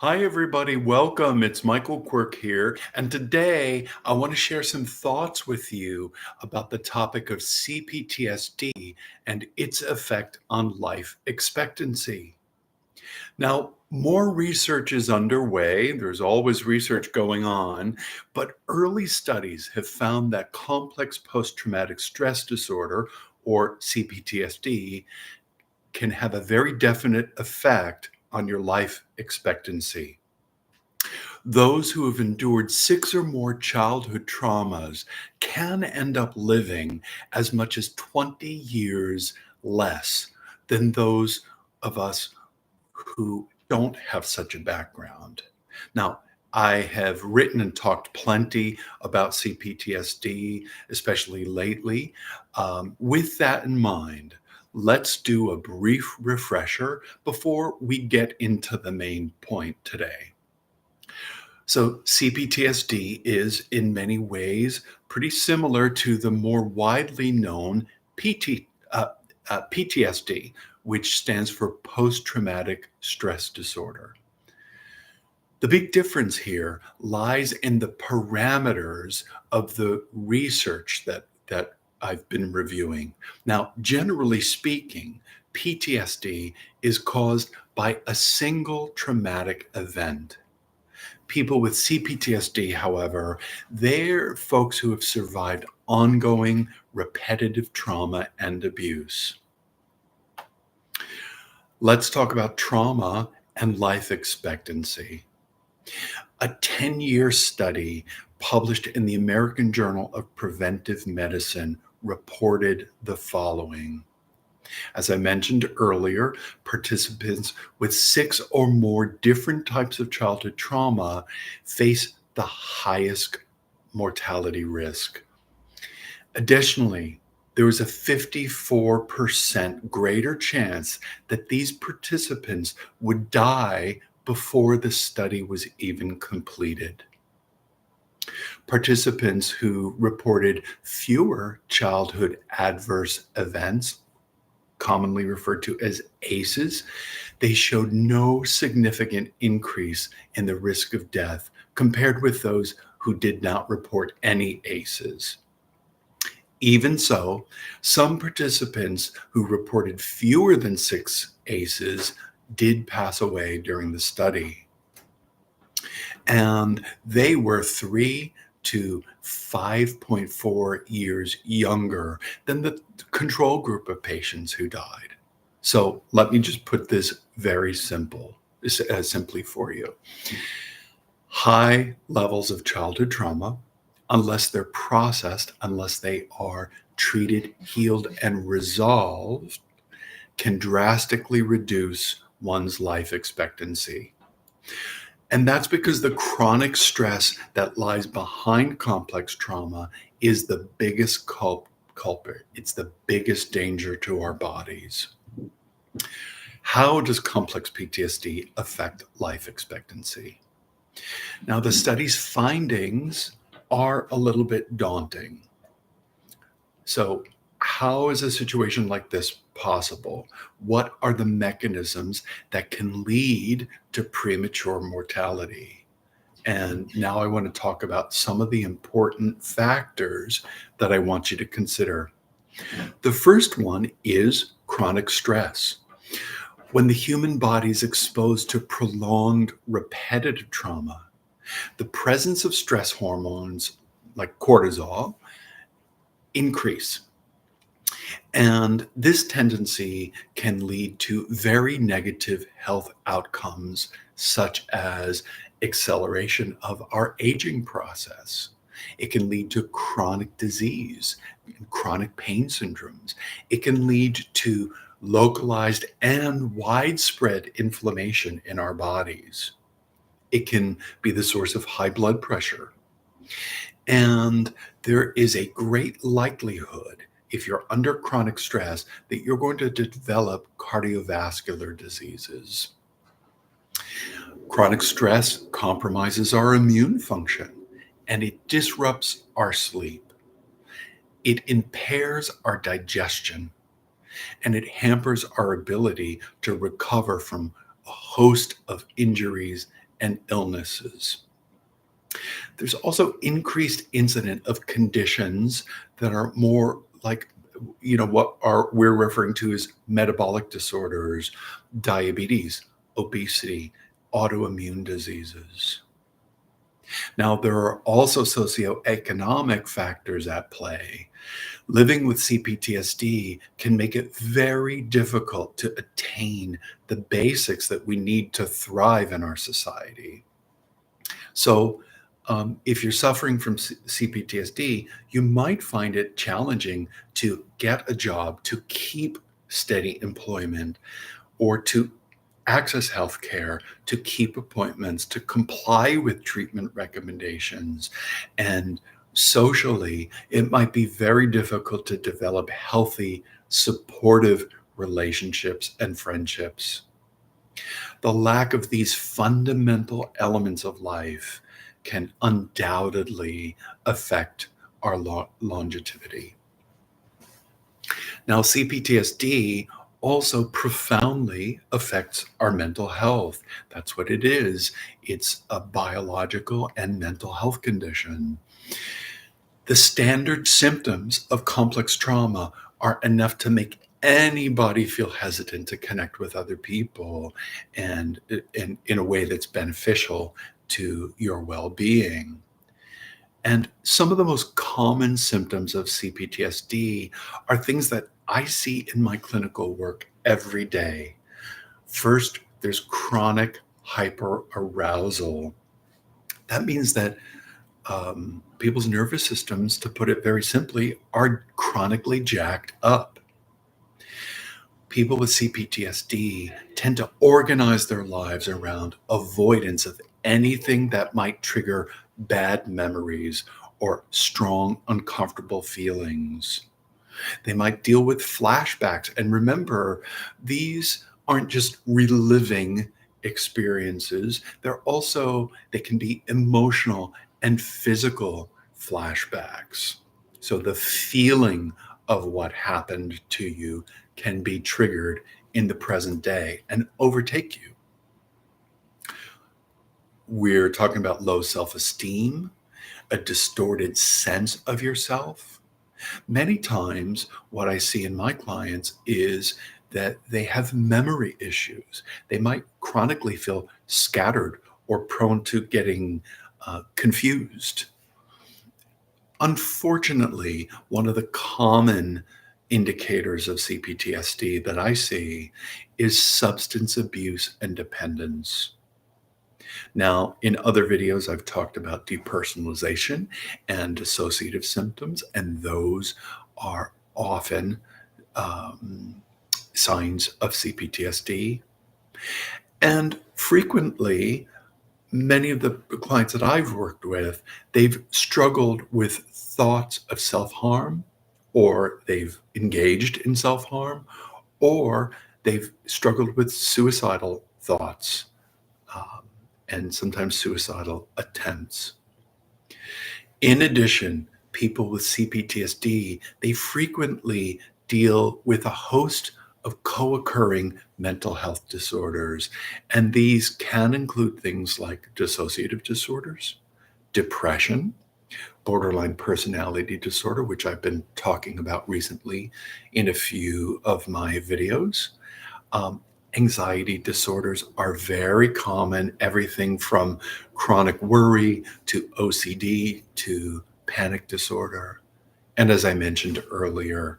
Hi, everybody. Welcome. It's Michael Quirke here. And today I want to share some thoughts with you about the topic of CPTSD and its effect on life expectancy. Now, more research is underway. There's always research going on, but early studies have found that complex post traumatic stress disorder, or CPTSD, can have a very definite effect on your life expectancy. Those who have endured 6 or more childhood traumas can end up living as much as 20 years less than those of us who don't have such a background. Now, I have written and talked plenty about CPTSD, especially lately. With that in mind, let's do a brief refresher before we get into the main point today. So, CPTSD is in many ways pretty similar to the more widely known PTSD, which stands for post traumatic stress disorder. The big difference here lies in the parameters of the research that I've been reviewing. Now, generally speaking, PTSD is caused by a single traumatic event. People with CPTSD, however, they're folks who have survived ongoing repetitive trauma and abuse. Let's talk about trauma and life expectancy. A 10-year study published in the American Journal of Preventive Medicine reported the following. As I mentioned earlier, participants with 6 or more different types of childhood trauma face the highest mortality risk. Additionally, there was a 54% greater chance that these participants would die before the study was even completed. Participants who reported fewer childhood adverse events, commonly referred to as ACEs, they showed no significant increase in the risk of death compared with those who did not report any ACEs. Even so, some participants who reported fewer than 6 ACEs did pass away during the study. And they were 3 to 5.4 years younger than the control group of patients who died. So let me just put this very simply for you. High levels of childhood trauma, unless they're processed, unless they are treated, healed, and resolved, can drastically reduce one's life expectancy. And that's because the chronic stress that lies behind complex trauma is the biggest culprit. It's the biggest danger to our bodies. How does complex PTSD affect life expectancy? Now, the study's findings are a little bit daunting. So, how is a situation like this possible? What are the mechanisms that can lead to premature mortality? And now I want to talk about some of the important factors that I want you to consider. The first one is chronic stress. When the human body is exposed to prolonged repetitive trauma, the presence of stress hormones like cortisol increase. And this tendency can lead to very negative health outcomes, such as acceleration of our aging process. It can lead to chronic disease, chronic pain syndromes. It can lead to localized and widespread inflammation in our bodies. It can be the source of high blood pressure. And there is a great likelihood, if you're under chronic stress, that you're going to develop cardiovascular diseases. Chronic stress compromises our immune function and it disrupts our sleep. It impairs our digestion and it hampers our ability to recover from a host of injuries and illnesses. There's also increased incident of conditions that are more like, what we're referring to as metabolic disorders, diabetes, obesity, autoimmune diseases. Now, there are also socioeconomic factors at play. Living with CPTSD can make it very difficult to attain the basics that we need to thrive in our society. So, if you're suffering from CPTSD, you might find it challenging to get a job, to keep steady employment, or to access health care, to keep appointments, to comply with treatment recommendations. And socially, it might be very difficult to develop healthy, supportive relationships and friendships. The lack of these fundamental elements of life can undoubtedly affect our longevity. Now, CPTSD also profoundly affects our mental health. That's what it is. It's a biological and mental health condition. The standard symptoms of complex trauma are enough to make anybody feel hesitant to connect with other people and in a way that's beneficial to your well-being. And some of the most common symptoms of CPTSD are things that I see in my clinical work every day. First, there's chronic hyperarousal. That means that people's nervous systems, to put it very simply, are chronically jacked up. People with CPTSD tend to organize their lives around avoidance of anything that might trigger bad memories or strong, uncomfortable feelings. They might deal with flashbacks. And remember, these aren't just reliving experiences, they can be emotional and physical flashbacks. So the feeling of what happened to you can be triggered in the present day and overtake you. We're talking about low self-esteem, a distorted sense of yourself. Many times, what I see in my clients is that they have memory issues. They might chronically feel scattered or prone to getting confused. Unfortunately, one of the common indicators of CPTSD that I see is substance abuse and dependence. Now, in other videos, I've talked about depersonalization and dissociative symptoms, and those are often signs of CPTSD. And frequently, many of the clients that I've worked with, they've struggled with thoughts of self-harm, or they've engaged in self-harm, or they've struggled with suicidal thoughts, and sometimes suicidal attempts. In addition, people with CPTSD, they frequently deal with a host of co-occurring mental health disorders. And these can include things like dissociative disorders, depression, borderline personality disorder, which I've been talking about recently in a few of my videos. Anxiety disorders are very common, everything from chronic worry to OCD to panic disorder. And as I mentioned earlier,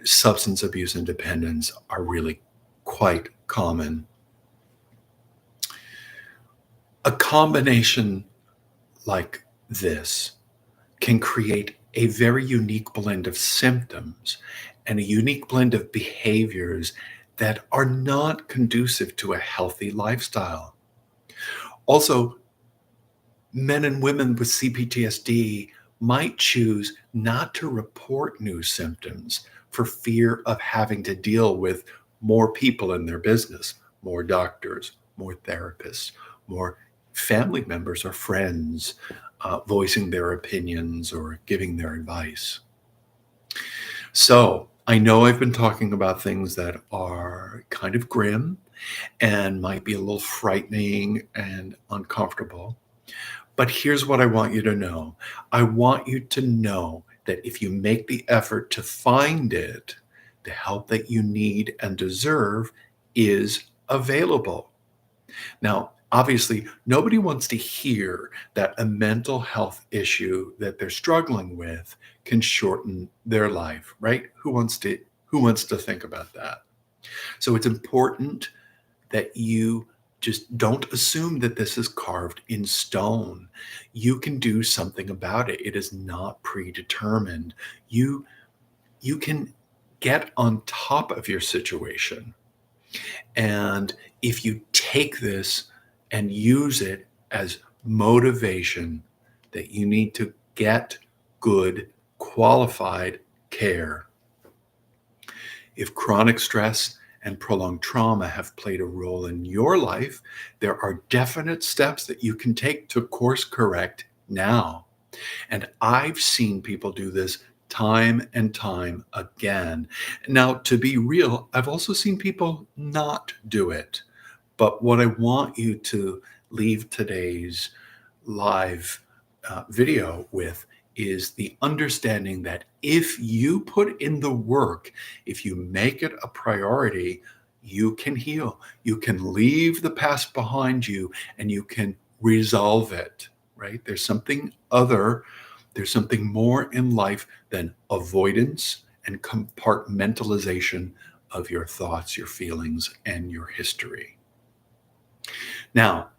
substance abuse and dependence are really quite common. A combination like this can create a very unique blend of symptoms and a unique blend of behaviors that are not conducive to a healthy lifestyle. Also, men and women with CPTSD might choose not to report new symptoms for fear of having to deal with more people in their business, more doctors, more therapists, more family members or friends voicing their opinions or giving their advice. So I know I've been talking about things that are kind of grim, and might be a little frightening and uncomfortable. But here's what I want you to know. I want you to know that if you make the effort to find it, the help that you need and deserve is available. Now, obviously, nobody wants to hear that a mental health issue that they're struggling with can shorten their life, right? Who wants to think about that? So it's important that you just don't assume that this is carved in stone. You can do something about it. It is not predetermined. You can get on top of your situation. And if you take this and use it as motivation that you need to get good, qualified care. If chronic stress and prolonged trauma have played a role in your life, there are definite steps that you can take to course correct now. And I've seen people do this time and time again. Now, to be real, I've also seen people not do it. But what I want you to leave today's live video with is the understanding that if you put in the work, if you make it a priority, you can heal. You can leave the past behind you and you can resolve it, right? There's something more in life than avoidance and compartmentalization of your thoughts, your feelings, and your history. Now,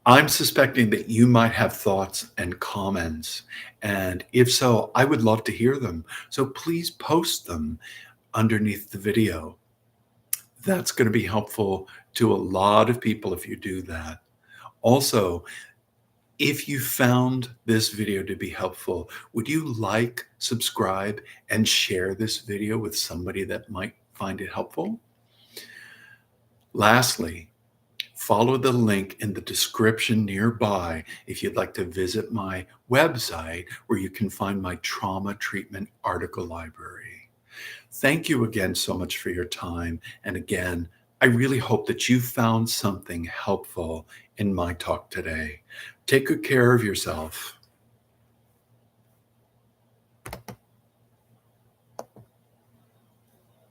I'm suspecting that you might have thoughts and comments. And if so, I would love to hear them. So please post them underneath the video. That's going to be helpful to a lot of people if you do that. Also, if you found this video to be helpful, would you like, subscribe, and share this video with somebody that might find it helpful? Lastly, follow the link in the description nearby if you'd like to visit my website where you can find my trauma treatment article library. Thank you again so much for your time. And again, I really hope that you found something helpful in my talk today. Take good care of yourself.